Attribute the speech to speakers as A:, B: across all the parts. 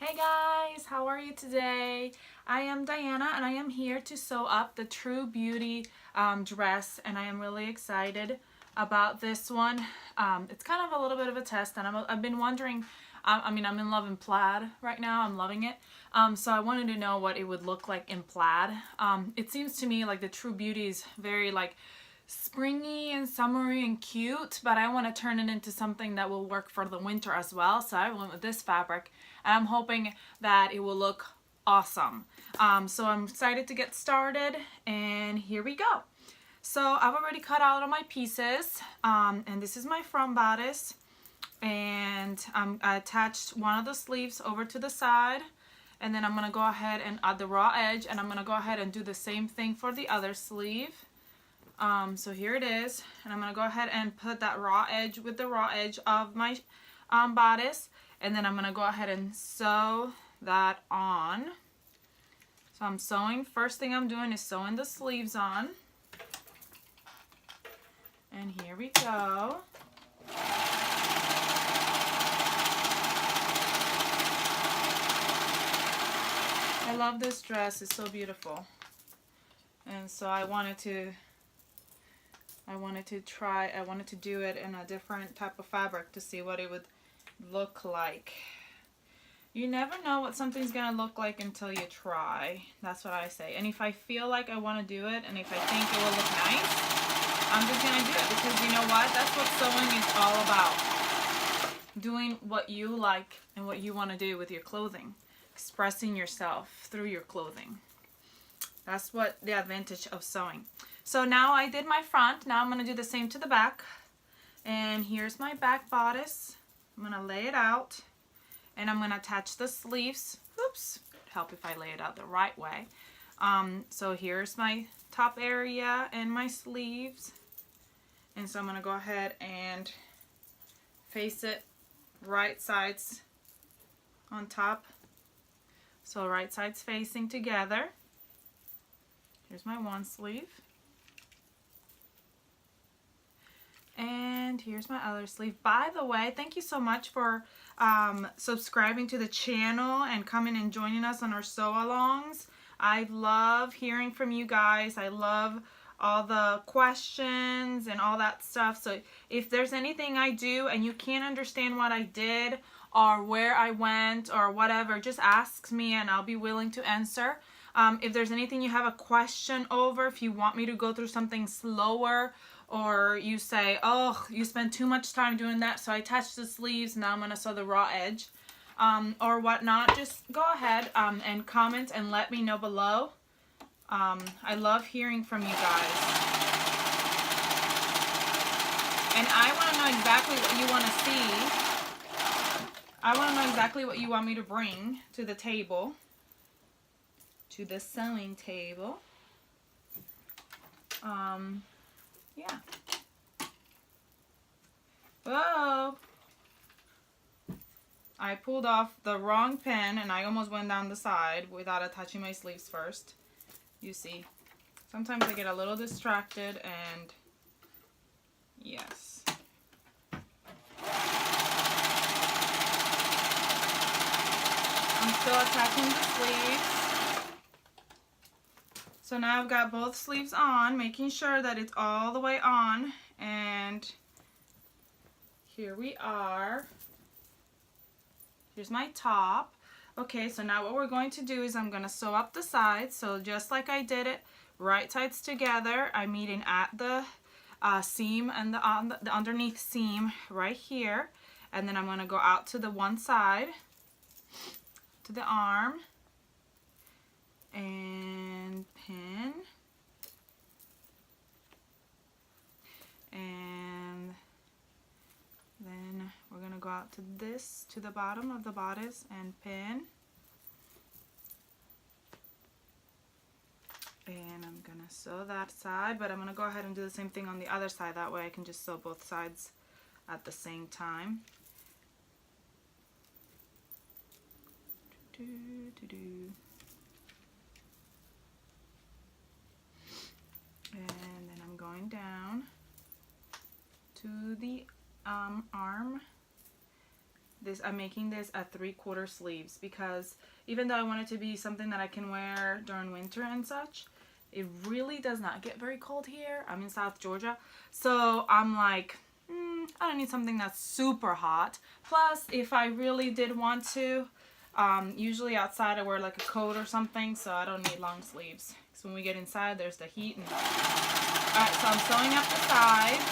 A: Hey guys, how are you today? I am Diana and I am here to sew up the True Beauty dress, and I am really excited about this one. It's kind of a little bit of a test, and I've been wondering, I'm in love in plaid right now. I'm loving it. So I wanted to know what it would look like in plaid. It seems to me like the True Beauty is very like springy and summery and cute, but I want to turn it into something that will work for the winter as well. So I went with this fabric, and I'm hoping that it will look awesome. So I'm excited to get started, and here we go. So I've already cut out all my pieces, and this is my front bodice, and I attached one of the sleeves over to the side, and then I'm gonna go ahead and add the raw edge, and I'm gonna go ahead and do the same thing for the other sleeve. So here it is, and I'm going to go ahead and put that raw edge with the raw edge of my bodice, and then I'm going to go ahead and sew that on. So I'm sewing, first thing I'm doing is sewing the sleeves on, and here we go. I love this dress, it's so beautiful, and so I wanted to do it in a different type of fabric to see what it would look like. You never know what something's gonna look like until you try. That's what I say. And if I feel like I want to do it, and if I think it will look nice, I'm just gonna do it, because you know what? That's what sewing is all about. Doing what you like and what you want to do with your clothing. Expressing yourself through your clothing. That's what the advantage of sewing. So now I did my front. Now I'm going to do the same to the back. And here's my back bodice. I'm going to lay it out. And I'm going to attach the sleeves. Oops. Help if I lay it out the right way. So here's my top area and my sleeves. And so I'm going to go ahead and face it right sides on top. So right sides facing together. Here's my one sleeve. And here's my other sleeve. By the way, thank you so much for subscribing to the channel and coming and joining us on our sew-alongs. I love hearing from you guys. I love all the questions and all that stuff. So if there's anything I do and you can't understand what I did or where I went or whatever, just ask me and I'll be willing to answer. If there's anything you have a question over, if you want me to go through something slower, or you say, oh, you spent too much time doing that, so I attached the sleeves, now I'm going to sew the raw edge, or whatnot, just go ahead and comment and let me know below. I love hearing from you guys. And I want to know exactly what you want to see. I want to know exactly what you want me to bring to the table, to the sewing table. Yeah. Whoa! I pulled off the wrong pin and I almost went down the side without attaching my sleeves first. You see, sometimes I get a little distracted, and yes. I'm still attaching the sleeves. So now I've got both sleeves on, making sure that it's all the way on, and here we are. Here's my top. Okay, so now what we're going to do is I'm going to sew up the sides. So just like I did it, right sides together, I'm meeting at the seam and the underneath seam right here, and then I'm going to go out to the one side, to the arm, and pin, and then we're going to go out to this, to the bottom of the bodice, and pin, and I'm going to sew that side, but I'm going to go ahead and do the same thing on the other side, that way I can just sew both sides at the same time. And then I'm going down to the arm. I'm making this a 3/4 sleeves because even though I want it to be something that I can wear during winter and such, it really does not get very cold here. I'm in South Georgia, so I'm like, I don't need something that's super hot. Plus, if I really did want to, usually outside I wear like a coat or something, so I don't need long sleeves. Because when we get inside, there's the heat. Alright, so I'm sewing up the sides.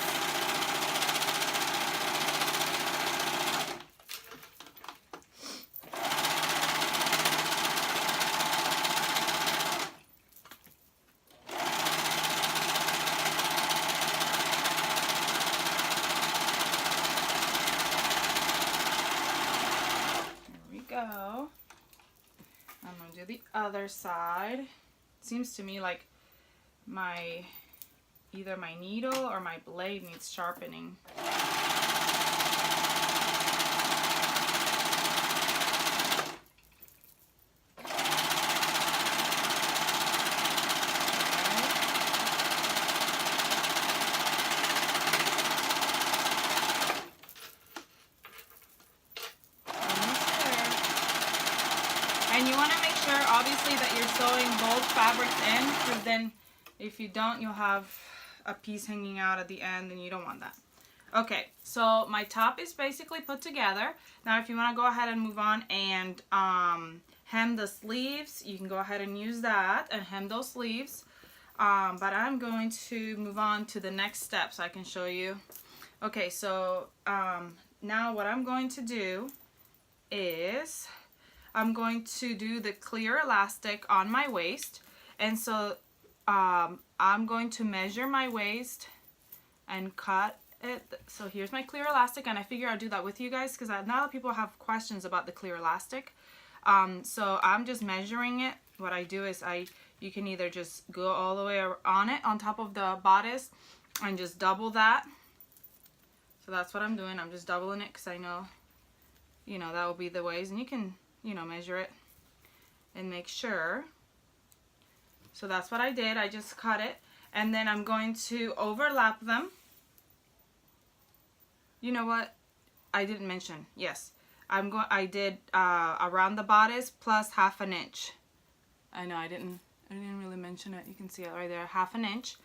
A: Go. I'm going to do the other side. Seems to me like either my needle or my blade needs sharpening. And you want to make sure, obviously, that you're sewing both fabrics in, because then if you don't, you'll have a piece hanging out at the end, and you don't want that. Okay, so my top is basically put together. Now, if you want to go ahead and move on and hem the sleeves, you can go ahead and use that and hem those sleeves. But I'm going to move on to the next step so I can show you. Okay, so now what I'm going to do is I'm going to do the clear elastic on my waist, and so I'm going to measure my waist and cut it. So here's my clear elastic, and I figure I'll do that with you guys because a lot of people have questions about the clear elastic. So I'm just measuring it. What I do is you can either just go all the way on it on top of the bodice and just double that. So that's what I'm doing. I'm just doubling it because I know, that will be the ways, and you can measure it and make sure. So that's what I did. I just cut it, and then I'm going to overlap them. You know what? I didn't mention. Yes, I did around the bodice plus 1/2 inch. I know I didn't really mention it. You can see it right there, 1/2 inch.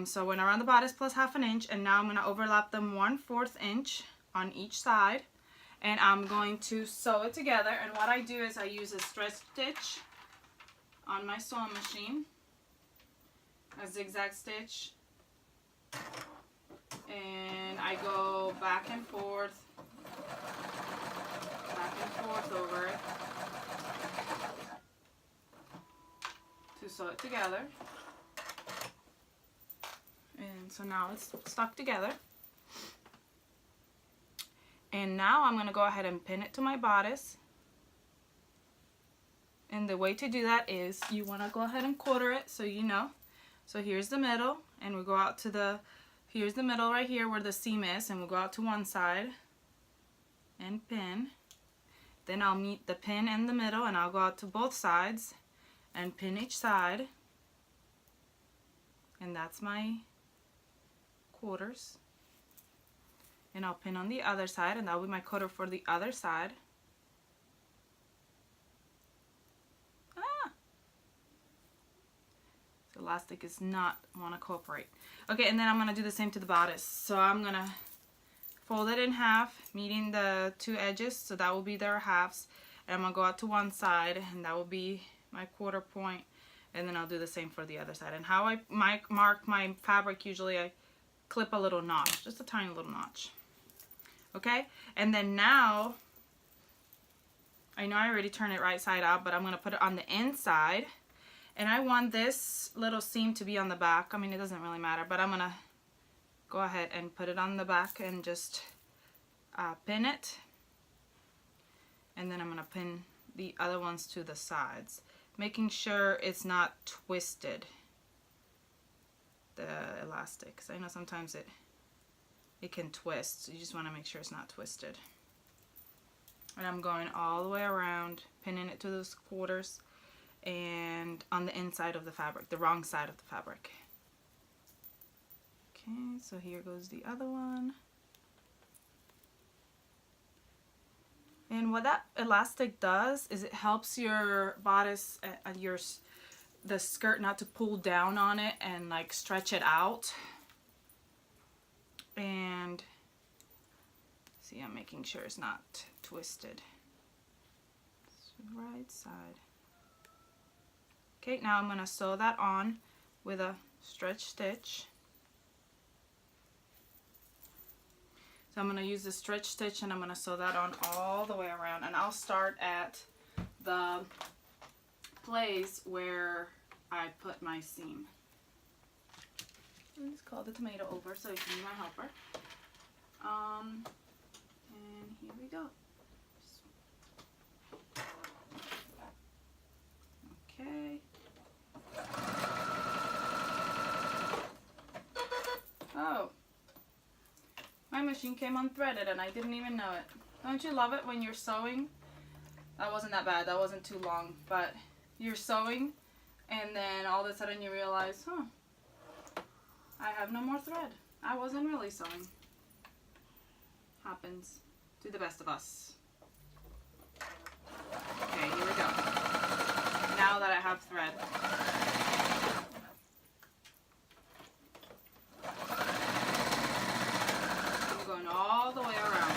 A: So I went around the bodice plus 1/2 inch, and now I'm going to overlap them 1/4 inch on each side. And I'm going to sew it together, and what I do is I use a stretch stitch on my sewing machine, a zigzag stitch, and I go back and forth over it to sew it together. And so now it's stuck together. And now I'm going to go ahead and pin it to my bodice. And the way to do that is you want to go ahead and quarter it so you know. So here's the middle, and we go out to here's the middle right here where the seam is, and we'll go out to one side and pin. Then I'll meet the pin in the middle, and I'll go out to both sides and pin each side. And that's my quarters. And I'll pin on the other side, and that'll be my quarter for the other side. The elastic is not want to cooperate. Okay, and then I'm going to do the same to the bodice. So I'm going to fold it in half, meeting the two edges, so that will be their halves. And I'm going to go out to one side, and that will be my quarter point. And then I'll do the same for the other side. And how I mark my fabric, usually I clip a little notch, just a tiny little notch. Okay, and then now, I know I already turned it right side out, but I'm going to put it on the inside. And I want this little seam to be on the back. I mean, it doesn't really matter, but I'm going to go ahead and put it on the back and just pin it. And then I'm going to pin the other ones to the sides, making sure it's not twisted, the elastic, because I know sometimes it can twist, so you just want to make sure it's not twisted. And I'm going all the way around, pinning it to those quarters and on the inside of the fabric, the wrong side of the fabric. Okay, so here goes the other one. And what that elastic does is it helps your bodice, the skirt not to pull down on it and like stretch it out. And see, I'm making sure it's not twisted. Right side. Okay, now I'm going to sew that on with a stretch stitch. So I'm going to use the stretch stitch and I'm going to sew that on all the way around. And I'll start at the place where I put my seam. Let's call the tomato over so you can be my helper. And here we go. Okay. Oh. My machine came unthreaded and I didn't even know it. Don't you love it when you're sewing? That wasn't that bad. That wasn't too long. But you're sewing and then all of a sudden you realize, I have no more thread. I wasn't really sewing. Happens to the best of us. Okay, here we go. Now that I have thread. I'm going all the way around.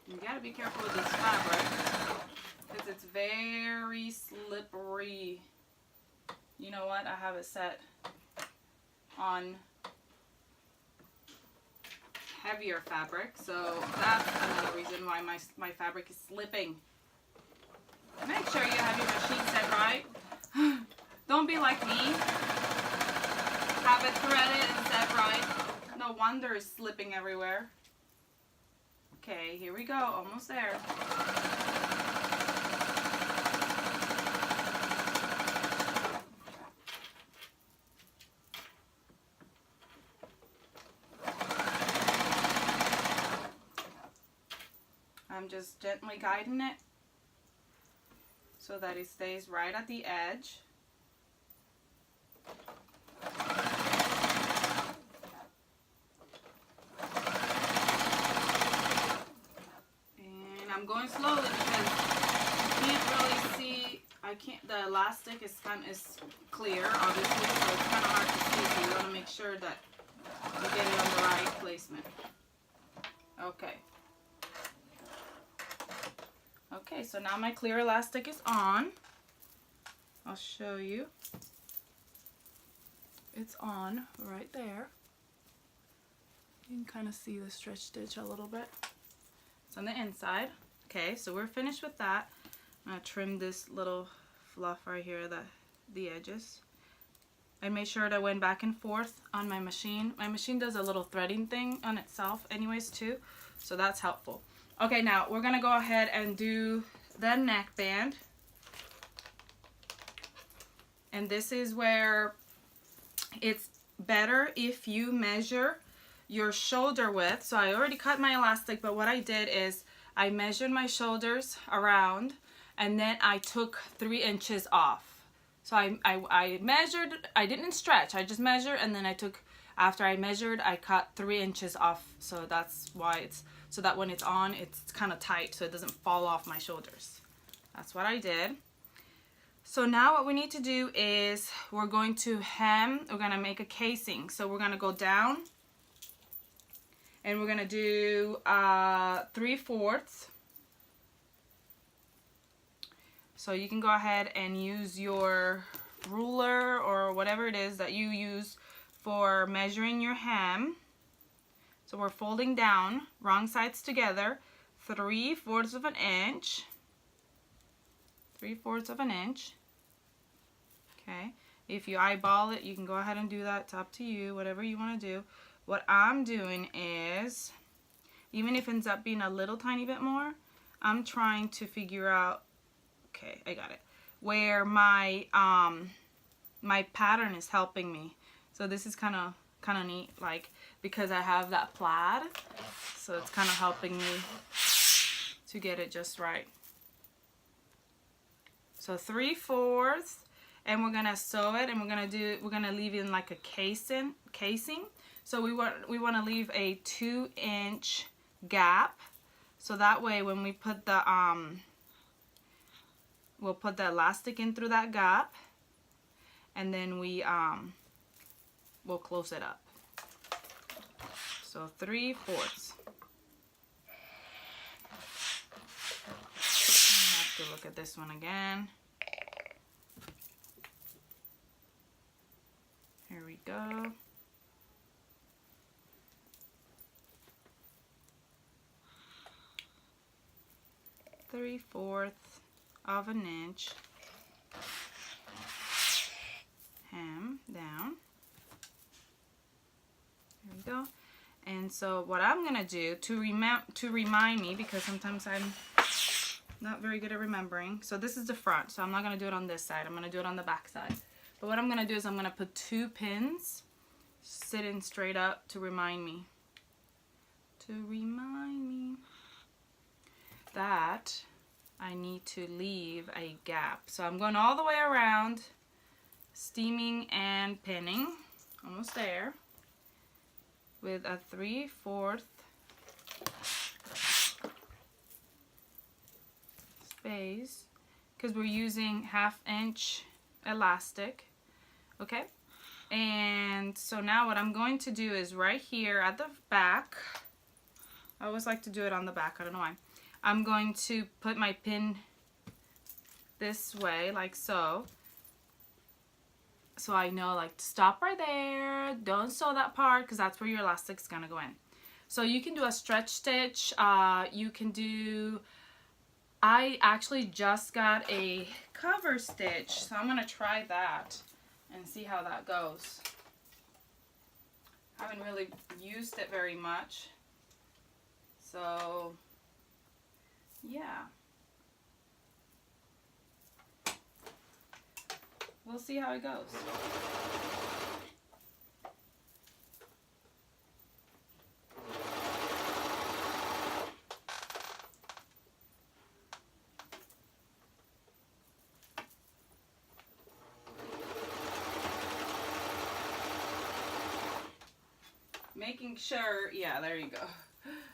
A: You gotta be careful with this fabric because it's very slippery. You know what? I have it set on heavier fabric, so that's another reason why my fabric is slipping. Make sure you have your machine set right. Don't be like me. Have it threaded and set right. No wonder it's slipping everywhere. Okay, here we go. Almost there. I'm just gently guiding it so that it stays right at the edge. And I'm going slowly because you can't really see, the elastic is clear obviously, so it's kind of hard to see, so you want to make sure that you get it on the right placement. Okay. Okay, so now my clear elastic is on. I'll show you. It's on right there. You can kind of see the stretch stitch a little bit. It's on the inside. Okay, so we're finished with that. I'm going to trim this little fluff right here, the edges. I made sure that I went back and forth on my machine. My machine does a little threading thing on itself anyways too, so that's helpful. Okay, now we're going to go ahead and do the neckband. And this is where it's better if you measure your shoulder width. So I already cut my elastic, but what I did is I measured my shoulders around and then I took 3 inches off. So I measured, I didn't stretch, I just measured, and then I took, after I measured, I cut 3 inches off. So that's why it's, so that when it's on, it's kind of tight so it doesn't fall off my shoulders. That's what I did. So now what we need to do is we're going to hem, we're going to make a casing. So we're going to go down and we're going to do 3/4. So you can go ahead and use your ruler or whatever it is that you use for measuring your hem. So we're folding down, wrong sides together, 3/4 of an inch. 3/4 of an inch. Okay. If you eyeball it, you can go ahead and do that. It's up to you, whatever you want to do. What I'm doing is, even if it ends up being a little tiny bit more, I'm trying to figure out, okay, I got it, where my my pattern is helping me. So this is kind of neat, like, because I have that plaid, so it's kind of helping me to get it just right. So 3/4, and we're gonna sew it, and we're gonna leave it in like a casing. So we want to leave a 2-inch gap, so that way when we put the we'll put the elastic in through that gap, and then we we'll close it up. So 3/4. I have to look at this one again. Here we go. Three-fourths of an inch. Hem down. There we go. And so what I'm gonna do to remind me, because sometimes I'm not very good at remembering. So this is the front, so I'm not gonna do it on this side. I'm gonna do it on the back side. But what I'm gonna do is I'm gonna put 2 pins sitting straight up to remind me. That I need to leave a gap. So I'm going all the way around, steaming and pinning, almost there, with a 3/4 space, because we're using 1/2 inch elastic. Okay, and so now what I'm going to do is right here at the back, I always like to do it on the back, I don't know why. I'm going to put my pin this way, like so. So I know, like, to stop right there, don't sew that part, because that's where your elastic's gonna go in. So you can do a stretch stitch, you can do, I actually just got a cover stitch, so I'm gonna try that and see how that goes. I haven't really used it very much, so yeah, we'll see how it goes. Making sure, yeah, there you go.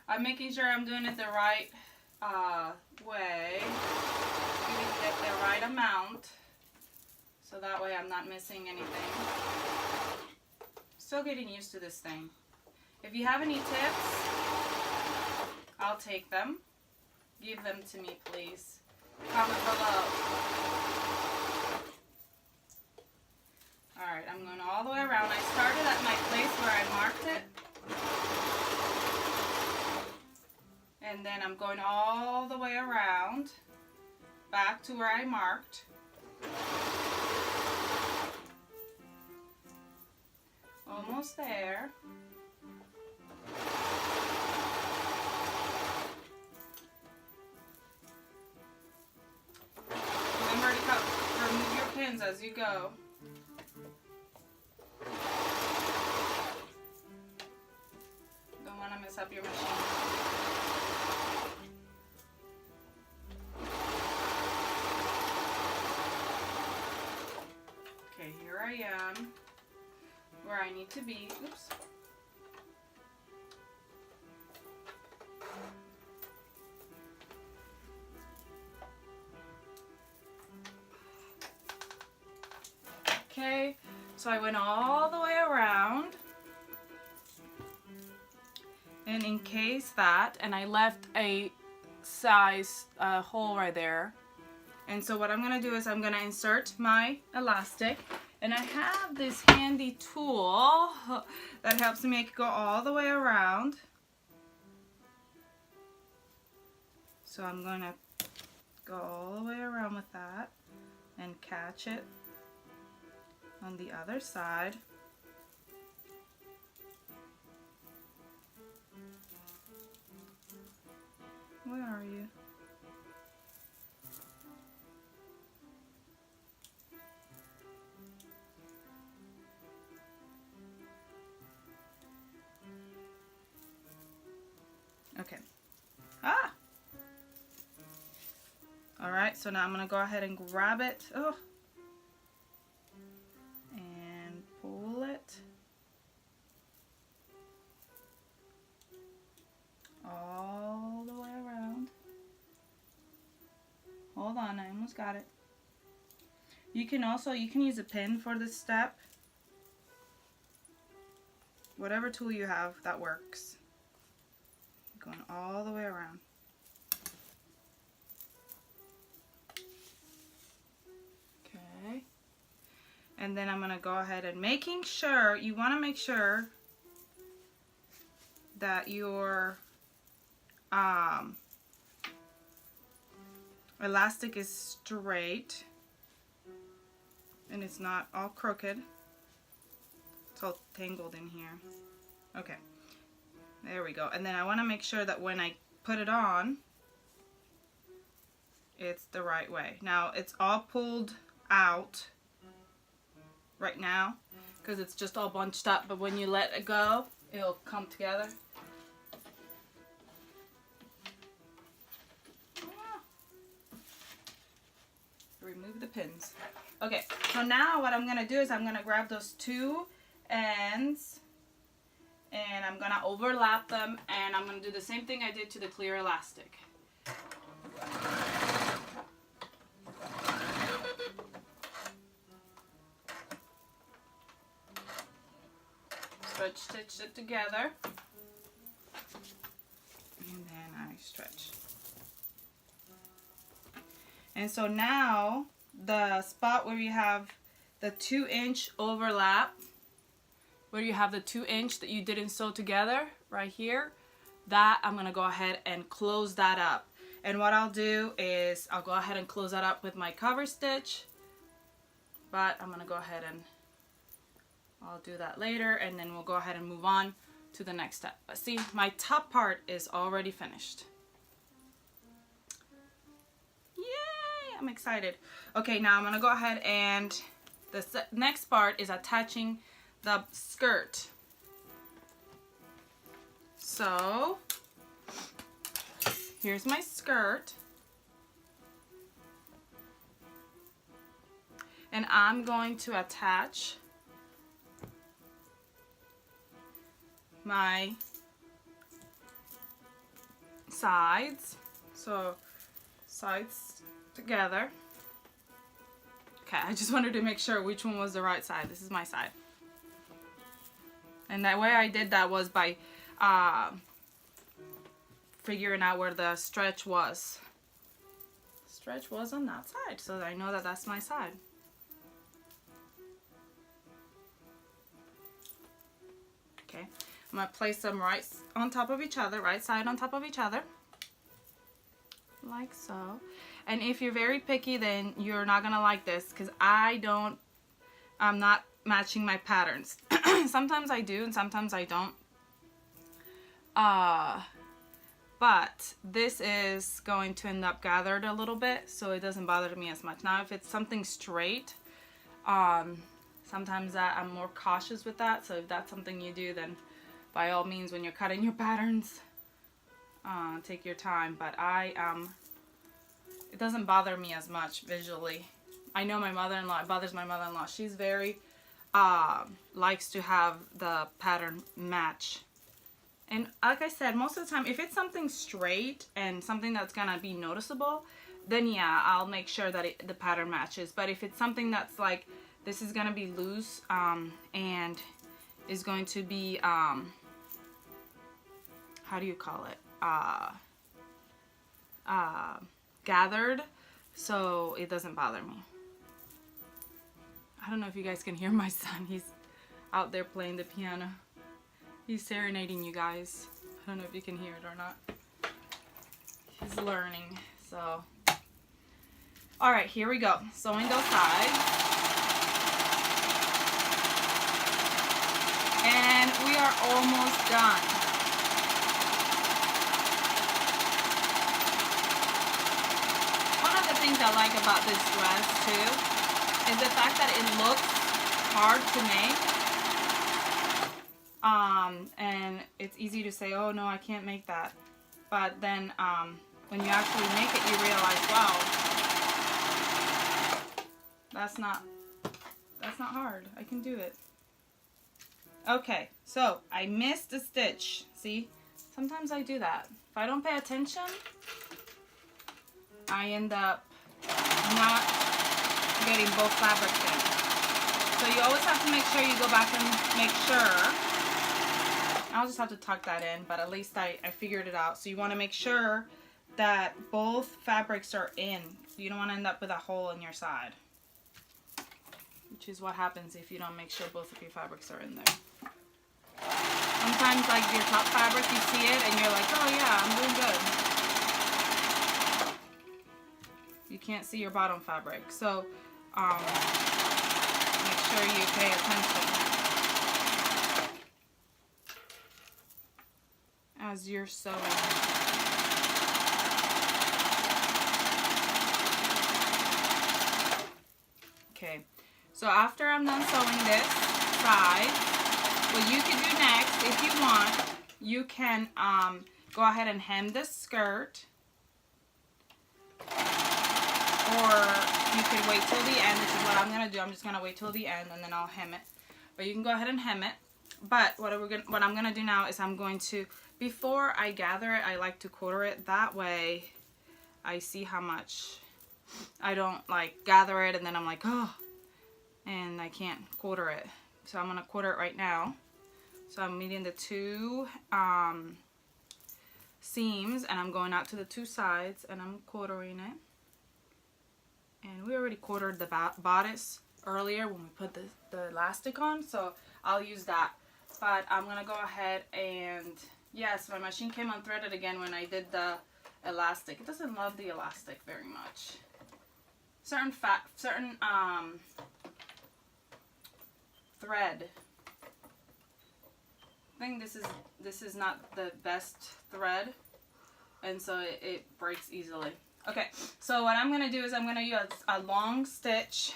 A: I'm making sure I'm doing it the right way. You can get the right amount, so that way I'm not missing anything. Still getting used to this thing. If you have any tips, I'll take them. Give them to me, please. Comment below. Alright, I'm going all the way around. I started at my place where I marked it. And then I'm going all the way around, back to where I marked. Almost there. Remember to remove your pins as you go. Don't want to mess up your machine. Okay, here I am, where I need to be. Oops. Okay, so I went all the way around and encased that, and I left a size hole right there. And so what I'm gonna do is I'm gonna insert my elastic, and I have this handy tool that helps me make it go all the way around. So I'm gonna go all the way around with that and catch it on the other side. Where are you? Okay. Ah! Alright, so now I'm going to go ahead and grab it. Oh!
B: on, I almost got it. You can use a pin for this step. Whatever tool you have, that works. Going all the way around. Okay. And then I'm going to go ahead and making sure, you want to make sure that your elastic is straight and it's not all crooked. It's all tangled in here. Okay, there we go. And then I want to make sure that when I put it on, it's the right way. Now it's all pulled out right now because it's just all bunched up, but when you let it go, it'll come together. Remove the pins. Okay, so now what I'm going to do is I'm going to grab those two ends and I'm going to overlap them, and I'm going to do the same thing I did to the clear elastic. Stitch it together, and then I stretch. And so now the spot where you have the 2-inch overlap, where you have the 2-inch that you didn't sew together right here, that I'm going to go ahead and close that up. And what I'll do is I'll go ahead and close that up with my cover stitch, but I'm going to go ahead and I'll do that later, and then we'll go ahead and move on to the next step. But see, my top part is already finished. Yay! I'm excited. Okay, now I'm going to go ahead and the next part is attaching the skirt. So here's my skirt. And I'm going to attach my sides. So sides together. Okay, I just wanted to make sure which one was the right side. This is my side. And the way I did that was by figuring out where the stretch was. Stretch was on that side, so I know that that's my side. Okay, I'm going to place them right on top of each other, right side on top of each other, like so. And if you're very picky, then you're not going to like this, because I'm not matching my patterns. Sometimes I do and sometimes I don't. But this is going to end up gathered a little bit, so it doesn't bother me as much. Now if it's something straight, sometimes I'm more cautious with that. So if that's something you do, then by all means, when you're cutting your patterns, take your time. But it doesn't bother me as much visually. I know my mother-in-law, it bothers my mother-in-law. She's very, likes to have the pattern match. And like I said, most of the time, if it's something straight and something that's gonna be noticeable, then yeah, I'll make sure that the pattern matches. But if it's something that's like, this is gonna be loose, and is going to be, how do you call it? Gathered, so it doesn't bother me. I don't know if you guys can hear my son. He's out there playing the piano. He's serenading you guys. I don't know if you can hear it or not. He's learning, so. All right, here we go. Sewing those sides. And we are almost done. One of the things I like about this dress too is the fact that it looks hard to make. And it's easy to say, oh no, I can't make that. But then when you actually make it, you realize, wow, that's not hard. I can do it. Okay, so I missed a stitch. See, sometimes I do that. If I don't pay attention, I end up not getting both fabrics in. So you always have to make sure you go back and make sure. I'll just have to tuck that in, but at least I figured it out. So you want to make sure that both fabrics are in. You don't want to end up with a hole in your side, which is what happens if you don't make sure both of your fabrics are in there. Sometimes like your top fabric, you see it and you're like, oh yeah, I'm doing good. You can't see your bottom fabric. So make sure you pay attention as you're sewing. Okay, so after I'm done sewing this side, what you can do next, if you want, you can go ahead and hem this skirt, or you can wait till the end, which is what I'm gonna do. I'm just gonna wait till the end and then I'll hem it. But you can go ahead and hem it. But what I'm gonna do now is I'm going to, before I gather it, I like to quarter it. That way I see how much. I don't like gather it and then I'm like, oh, and I can't quarter it. So I'm gonna quarter it right now. So I'm meeting the two seams and I'm going out to the two sides and I'm quartering it. And we already quartered the bodice earlier when we put the elastic on, so I'll use that. But I'm gonna go ahead and, yes, my machine came unthreaded again when I did the elastic. It doesn't love the elastic very much. Certain thread. I think this is not the best thread, and so it breaks easily. Okay, so what I'm gonna do is I'm gonna use a long stitch,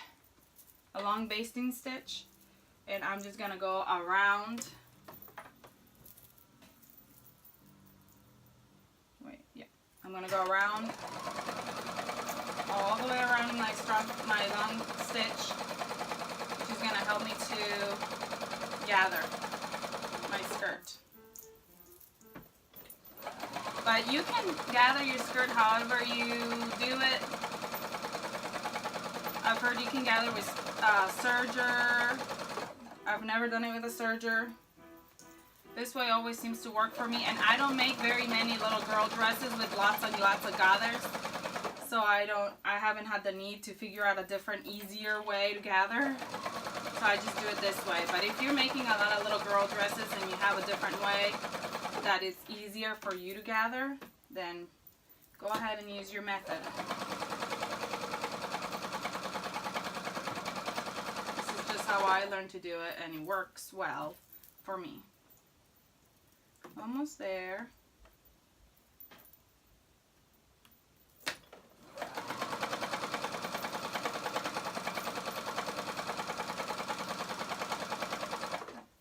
B: a long basting stitch, and I'm just gonna go around. Wait, yeah, I'm gonna go around, all the way around my long stitch, which is gonna help me to gather my skirt. But you can gather your skirt however you do it. I've heard you can gather with serger. I've never done it with a serger. This way always seems to work for me, and I don't make very many little girl dresses with lots of gathers. So I haven't had the need to figure out a different, easier way to gather. So I just do it this way. But if you're making a lot of little girl dresses and you have a different way that is easier for you to gather, then go ahead and use your method. This is just how I learned to do it, and it works well for me. Almost there.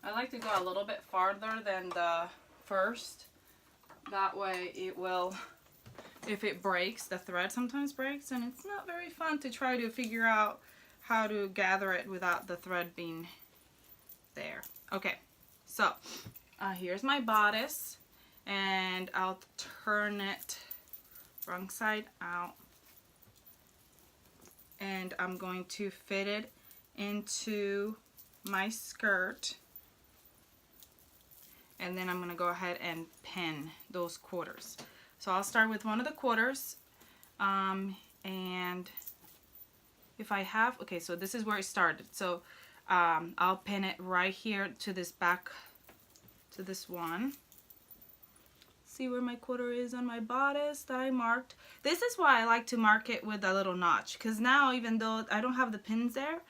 B: I like to go a little bit farther than the first. That way it will, if it breaks, the thread sometimes breaks, and it's not very fun to try to figure out how to gather it without the thread being there. Okay, so here's my bodice, and I'll turn it wrong side out, and I'm going to fit it into my skirt. And then I'm going to go ahead and pin those quarters. So I'll start with one of the quarters. And if I have, okay, so this is where it started. So I'll pin it right here to this back, to this one. See where my quarter is on my bodice that I marked. This is why I like to mark it with a little notch. Because now, even though I don't have the pins there,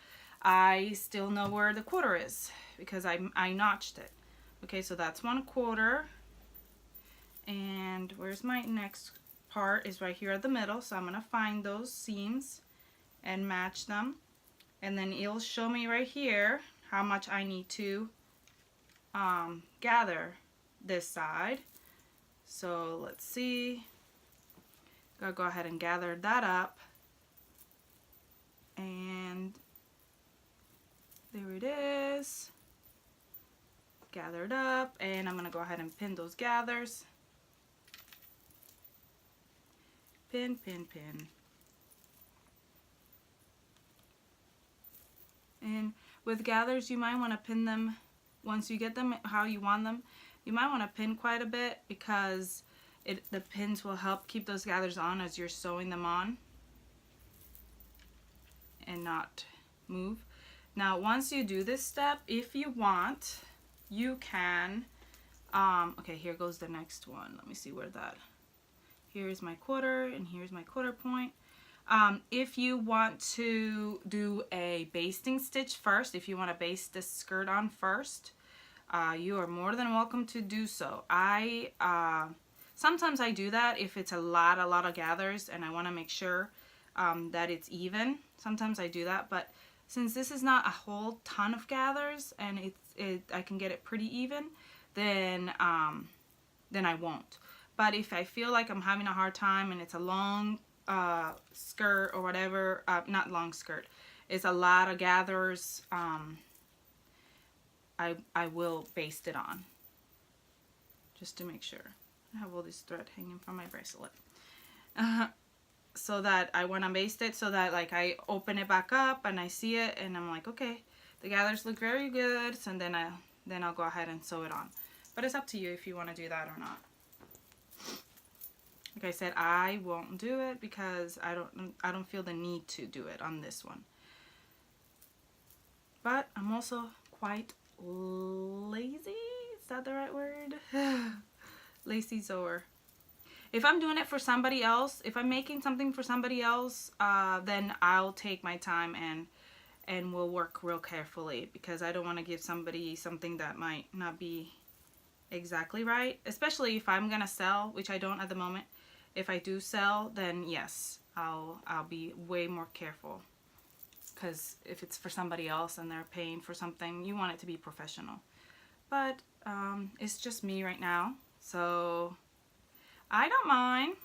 B: I still know where the quarter is. Because I notched it. Okay, so that's 1/4, and where's my next part is right here at the middle, so I'm going to find those seams and match them, and then it'll show me right here how much I need to gather this side. So let's see, I'll go ahead and gather that up, and there it is. Gathered up, and I'm gonna go ahead and pin those gathers. Pin, pin, pin. And with gathers, you might want to pin them once you get them how you want them. You might want to pin quite a bit because the pins will help keep those gathers on as you're sewing them on and not move. Now, once you do this step, if you want, you can, okay, here goes the next one. Let me see where that, here's my quarter and here's my quarter point. If you want to do a basting stitch first, if you want to baste this skirt on first, you are more than welcome to do so. Sometimes I do that if it's a lot of gathers and I want to make sure that it's even. Sometimes I do that, but since this is not a whole ton of gathers and I can get it pretty even, then I won't. But if I feel like I'm having a hard time and it's a long skirt or whatever, not long skirt, it's a lot of gathers, I will baste it on just to make sure. I have all this thread hanging from my bracelet. So that I want to baste it so that like I open it back up and I see it and I'm like, okay, the gathers look very good, so then I'll go ahead and sew it on. But it's up to you if you want to do that or not. Like I said, I won't do it because I don't feel the need to do it on this one. But I'm also quite lazy. Is that the right word? Lazy sewer. If I'm doing it for somebody else, if I'm making something for somebody else, then I'll take my time and we'll work real carefully, because I don't want to give somebody something that might not be exactly right, especially if I'm gonna sell, which I don't at the moment. If I do sell, then yes, I'll be way more careful, because if it's for somebody else and they're paying for something, you want it to be professional. But it's just me right now, so I don't mind.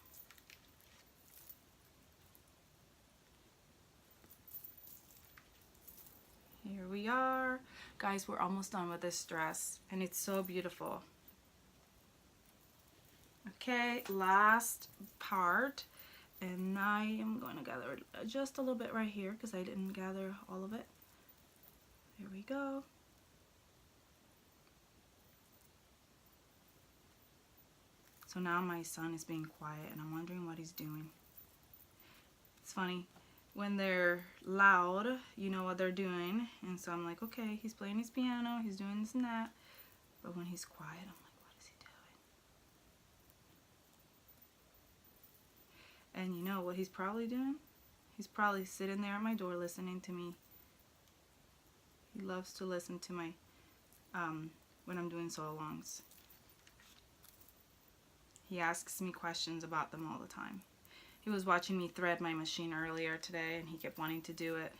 B: Here we are. Guys, we're almost done with this dress and it's so beautiful. Okay, last part, and I am going to gather just a little bit right here because I didn't gather all of it. There we go. So now my son is being quiet and I'm wondering what he's doing. It's funny, when they're loud, you know what they're doing, and so I'm like, okay, he's playing his piano, he's doing this and that, but when he's quiet, I'm like, what is he doing? And you know what he's probably doing? He's probably sitting there at my door listening to me. He loves to listen to my, when I'm doing sew-alongs. He asks me questions about them all the time. He was watching me thread my machine earlier today and he kept wanting to do it.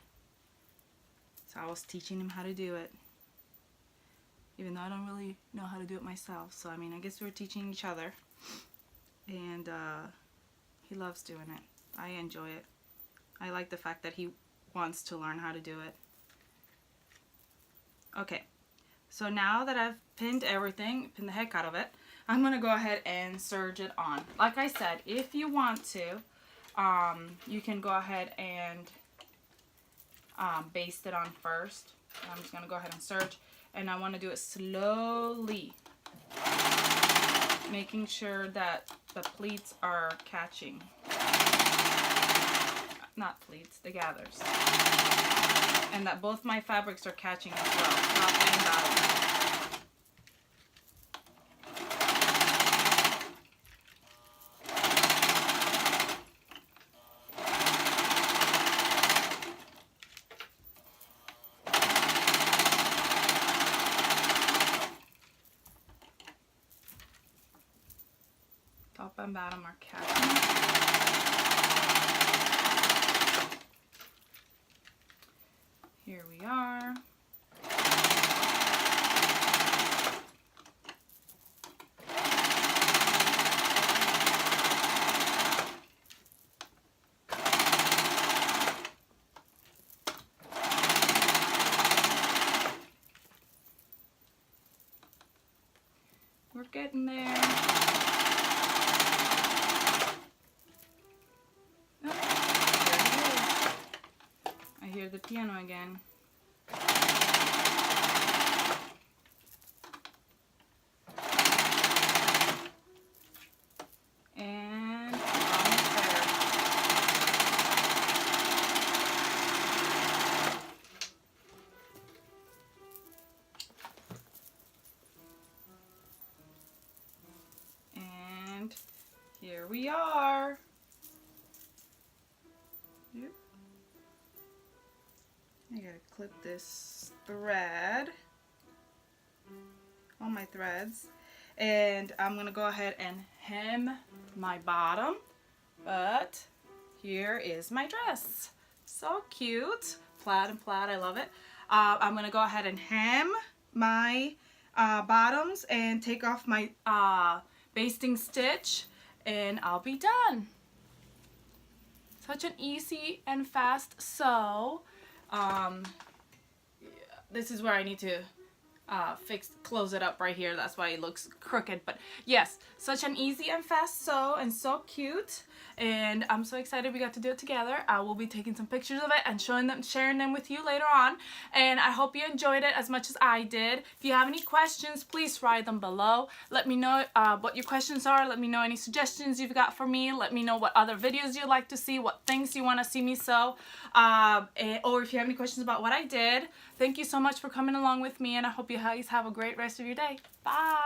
B: So I was teaching him how to do it. Even though I don't really know how to do it myself. So I mean, I guess we're teaching each other. And he loves doing it. I enjoy it. I like the fact that he wants to learn how to do it. Okay. So now that I've pinned everything, pinned the heck out of it, I'm going to go ahead and serge it on. Like I said, if you want to, you can go ahead and baste it on first. I'm just going to go ahead and serge, and I want to do it slowly, making sure that the pleats are catching. Not pleats, the gathers. And that both my fabrics are catching as well, top and bottom. Top and bottom are catching. Here we are. We're getting there. Oh, there it is. I hear the piano again. here we are. Yep. I gotta clip this thread, all my threads, and I'm gonna go ahead and hem my bottom, but here is my dress. So cute, plaid and plaid, I love it. I'm gonna go ahead and hem my bottoms and take off my basting stitch, and I'll be done. Such an easy and fast sew. This is where I need to close it up right here. That's why it looks crooked. But yes, such an easy and fast sew, and so cute. And I'm so excited we got to do it together. I will be taking some pictures of it and sharing them with you later on. And I hope you enjoyed it as much as I did. If you have any questions, please write them below. Let me know what your questions are. Let me know any suggestions you've got for me. Let me know what other videos you'd like to see, what things you want to see me sew. Or if you have any questions about what I did. Thank you so much for coming along with me, and I hope you guys have a great rest of your day. Bye!